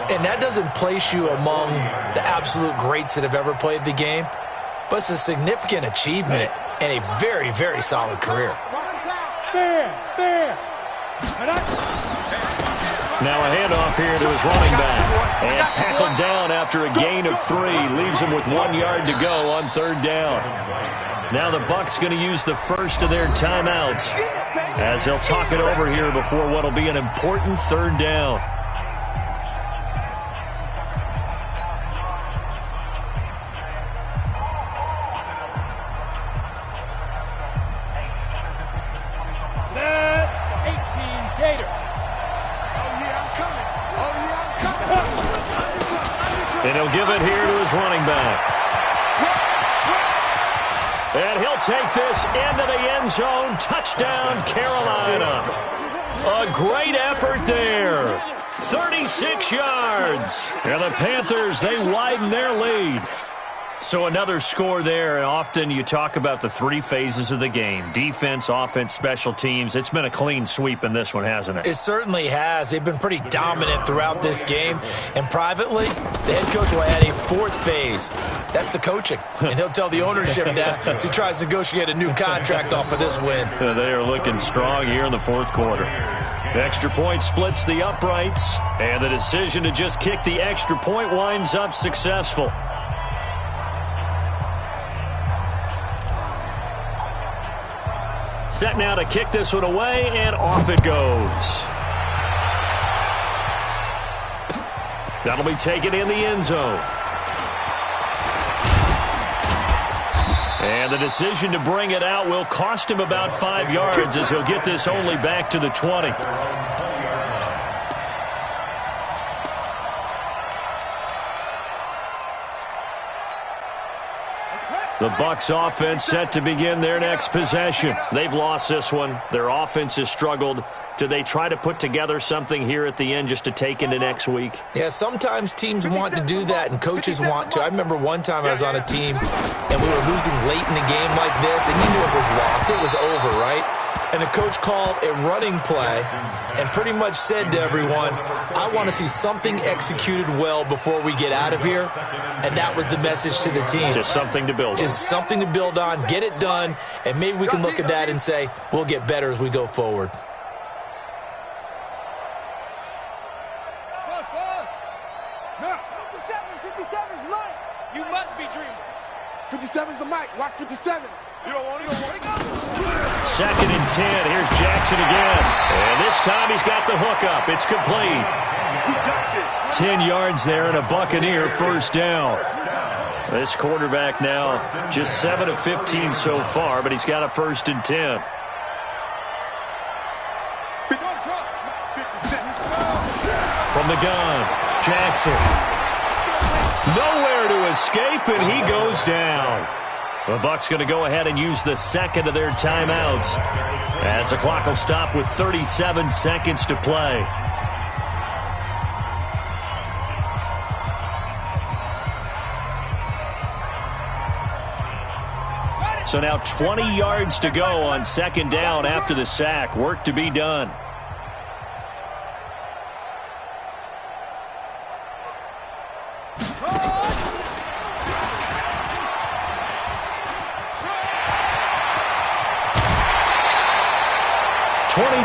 And that doesn't place you among the absolute greats that have ever played the game, but it's a significant achievement and a very, very solid career. Fair. Now a handoff here to his running back. And tackled down after a gain of 3. Leaves him with 1 yard to go on third down. Now the Bucs going to use the first of their timeouts as they'll talk it over here before what will be an important third down. Set 18 Gator. And he'll give it here to his running back. And he'll take this into the end zone. Touchdown, Carolina. A great effort there. 36 yards. And the Panthers, they widen their lead. So another score there, and often you talk about the 3 phases of the game. Defense, offense, special teams. It's been a clean sweep in this one, hasn't it? It certainly has. They've been pretty dominant throughout this game. And privately, the head coach will add a 4th phase. That's the coaching. And he'll tell the ownership that as he tries to negotiate a new contract off of this win. They are looking strong here in the fourth quarter. The extra point splits the uprights, and the decision to just kick the extra point winds up successful. Set now to kick this one away, and off it goes. That'll be taken in the end zone. And the decision to bring it out will cost him about 5 yards as he'll get this only back to the 20. The Bucs offense set to begin their next possession. They've lost this one. Their offense has struggled. Do they try to put together something here at the end just to take into next week? Yeah, sometimes teams want to do that and coaches want to. I remember one time I was on a team and we were losing late in a game like this and you knew it was lost. It was over, right? And the coach called a running play and pretty much said to everyone, I want to see something executed well before we get out of here. And that was the message to the team. Just something to build on. Just something to build on, get it done, and maybe we can look at that and say, we'll get better as we go forward. No. 57's Mike. You must be dreaming. 57's the Mike. Watch 57. You don't want to go. 2nd and 10. Here's Jackson again. And this time he's got the hook up. It's complete. 10 yards there and a Buccaneer first down. This quarterback now just 7 of 15 so far, but he's got a 1st and 10. From the gun, Jackson. Nowhere to escape, and he goes down. The Bucs going to go ahead and use the second of their timeouts as the clock will stop with 37 seconds to play. So now 20 yards to go on 2nd down after the sack. Work to be done.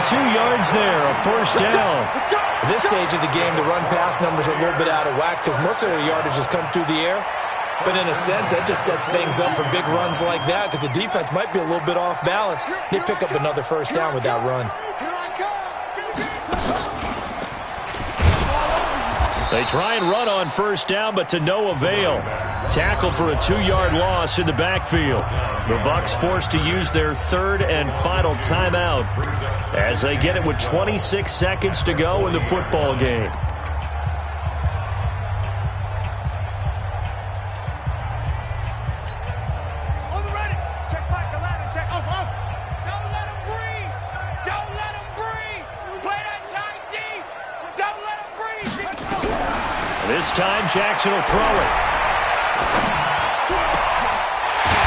Yards there, a first down. At this stage of the game, the run-pass numbers are a little bit out of whack because most of the yardage has come through the air. But in a sense, that just sets things up for big runs like that because the defense might be a little bit off balance. They pick up another first down with that run. They try and run on first down, but to no avail. Tackled for a 2-yard loss in the backfield. The Bucs forced to use their 3rd and final timeout as they get it with 26 seconds to go in the football game. On the ready. Check back 11. Check off. Don't let him breathe. Don't let him breathe. Play that tight D. Don't let him breathe. This time, Jackson will throw it.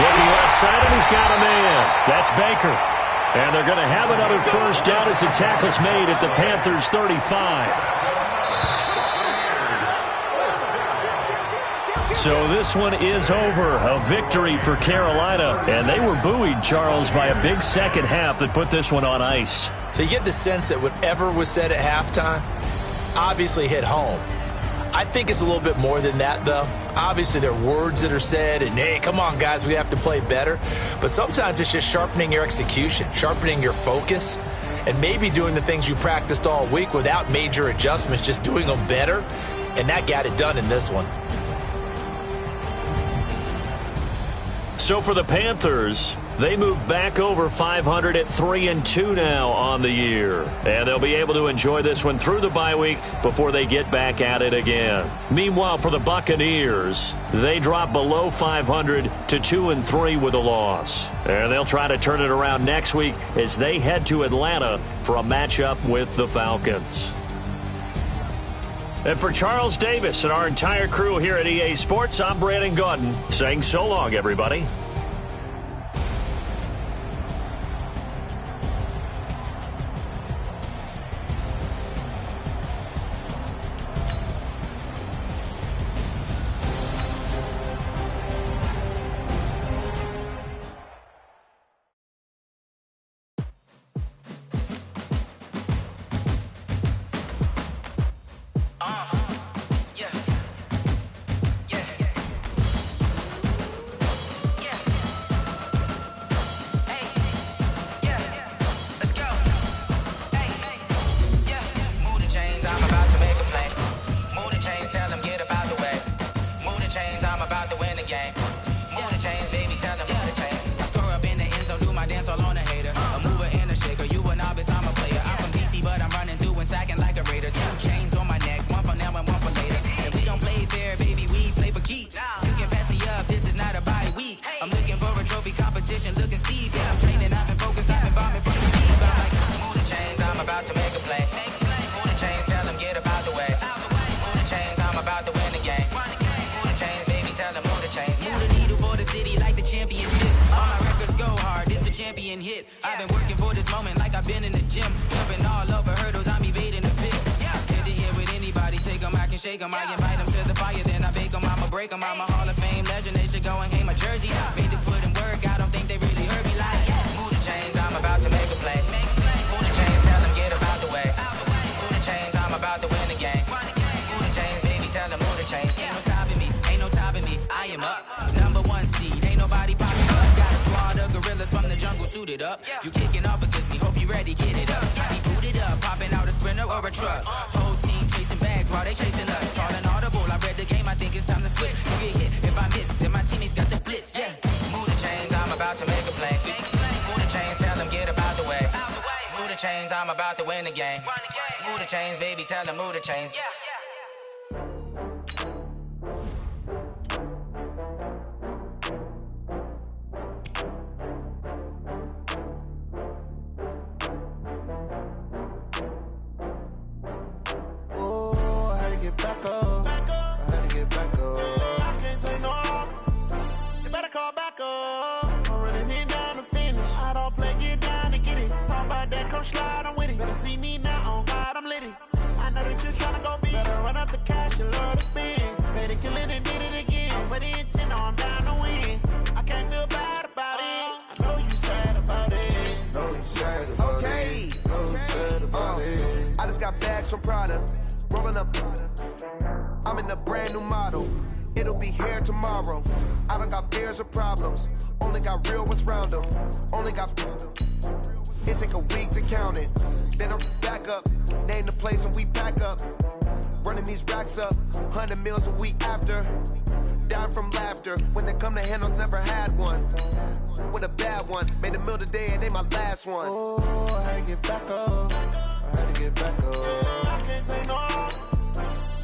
Looking left side, and he's got a man. That's Baker. And they're going to have another first down as the tackle's made at the Panthers' 35. So this one is over. A victory for Carolina. And they were buoyed, Charles, by a big second half that put this one on ice. So you get the sense that whatever was said at halftime obviously hit home. I think it's a little bit more than that, though. Obviously, there are words that are said, and, hey, come on, guys, we have to play better. But sometimes it's just sharpening your execution, sharpening your focus, and maybe doing the things you practiced all week without major adjustments, just doing them better. And that got it done in this one. So for the Panthers, they move back over 500 at 3-2 now on the year. And they'll be able to enjoy this one through the bye week before they get back at it again. Meanwhile, for the Buccaneers, they drop below 500 to 2-3 with a loss. And they'll try to turn it around next week as they head to Atlanta for a matchup with the Falcons. And for Charles Davis and our entire crew here at EA Sports, I'm Brandon Gaudin saying so long, everybody. Move the chains, baby, tell them. been working for this moment like I've been in the gym. Jumping all over hurdles, I'm evading the pit. Hit the hit with anybody, take them, I can shake them. I invite them to the fire, then I bake them, I'ma break them. I'm a Hall of Fame legend, they should go and hang my jersey. Made to put in work, I don't think they really heard me like, move the chains, I'm about to make a play. Move the chains, tell them get about the way. Move the chains, I'm about to win the game. Move the chains, baby, tell them move the chains. Ain't no stopping me, ain't no topping me, I am up. #1 seed, ain't nobody popping up. Got a squad of gorillas from the jungle suited up. You kicking off against me, hope you ready, get it up. I be booted up, popping out a Sprinter or a truck. Whole team chasing bags while they chasing us. Calling audible, I read the game, I think it's time to switch. You get hit, if I miss, then my teammates got the blitz, yeah. Move the chains, I'm about to make a play. Move the chains, tell them get about the way. Move the chains, I'm about to win the game. Move the chains, baby, tell them move the chains. Back up. I had to get back up. I can't take no off. You better call back up. I'm running it down to finish. I don't play, get down to get it. Talk about that, come slide, I'm with it. Better see me now, on God, I'm litty. I know that you're trying to go big. Better run up the cash, you love to spend. Better kill it and did it again. I'm with the intent, no, I'm down to win. I can't feel bad about it. I know you sad about it. Know you sad about it. Know you sad about it. I just got bags from Prada. Rolling up, I'm in a brand new model. It'll be here tomorrow. I don't got fears or problems. Only got real ones round them. Only got. It take a week to count it. Then I'm back up. Name the place and we pack up. Running these racks up. 100 meals a week after. Down from laughter. When they come to handles, never had one. With a bad one. Made a meal today and they my last one. Oh, I had to get back up. I had to get back up. I can't take no off.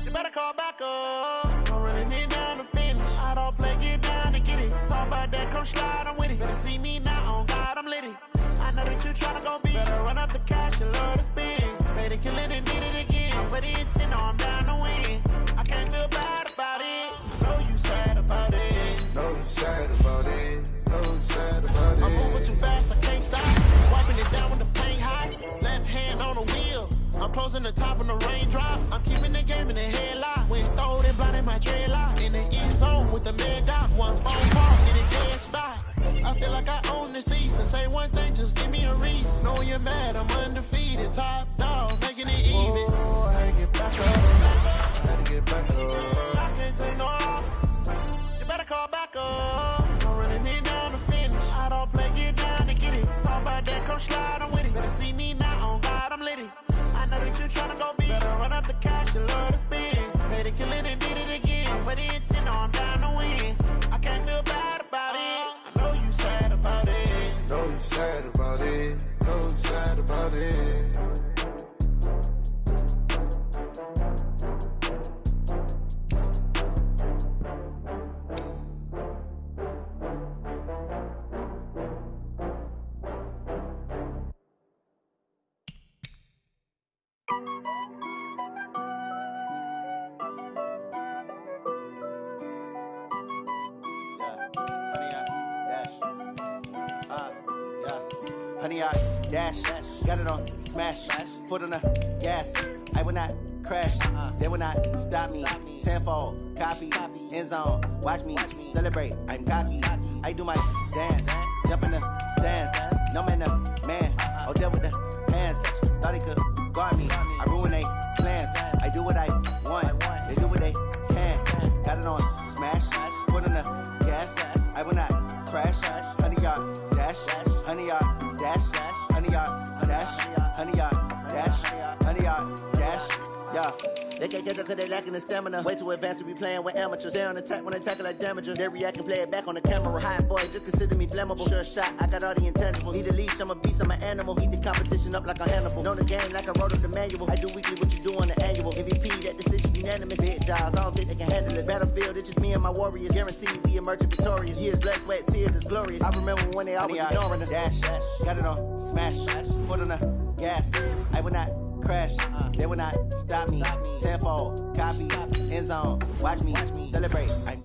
You better call back up. I'm running it down to finish. I don't play, get down to get it. Talk about that, come slide, I'm with it. Better see me now, on God, I'm litty. I know that you're trying to go big. Better run up the cash, you love to spend. Better kill it and did it again. I'm with the intent, no, I'm down to win. I can't feel bad about it. I know you sad about it. Know you sad about it. Know you sad about it. I'm moving too fast, I can't stop. Wiping it down with the paint hot. Left hand on the wheel. I'm closing the top on the raindrop. I'm keeping the game in the headlock. When throw it blind in my dreadlock. In the end zone with the mad dot. One phone call, get it dead stop. I feel like I own the season. Say one thing, just give me a reason. Know you're mad, I'm undefeated. Top dog, making it even. Oh, I had to get back up. I had to get back up. I can't take no off. You better call back up. I'm running it down to finish. I don't play, get down to get it. Talk about that, come slide, I'm with it. Better see me now, on God, I'm litty. I know that you're trying to go big. Better run up the cash, you love to spend. Better kill it and did it again. I'm with the intent, no, I'm down to win. I can't feel bad about it. I know you sad about it. Know you sad about it. Know you sad about it. Honey, I dash, got it on smash, foot on the gas. I will not crash, they will not stop me. Tenfold, copy, end zone, watch me celebrate. I'm cocky, I do my dance, jump in the stands. No man, the man, oh, deal with the hands. Thought he could guard me, I ruin they plans. I do what I want, they do what they can. Got it on smash, foot on the gas. I will not crash, honey, y'all dash, honey, y'all dash, honey, y'all dash, honey, y'all dash, honey, y'all dash, yeah. They can't catch up cause they lacking the stamina. Way too advanced to be playing with amateurs. They on attack when they tackle like damager. They react and play it back on the camera. Hot boy, just consider me flammable. Sure shot, I got all the intangibles. Need a leash, I'm a beast, I'm an animal. Heat the competition up like a Hannibal. Know the game like I wrote up the manual. I do weekly what you do on the annual. MVP, that decision unanimous. Big dials, I don't think they can handle it. Battlefield, it's just me and my warriors. Guaranteed we emerging victorious. Years, blood, sweat, tears, it's glorious. I remember when they always ignoring us. Dash, got it on smash, foot on the gas. I will not crash, they will not stop me. Tenfold, copy, end zone, watch me celebrate. I'm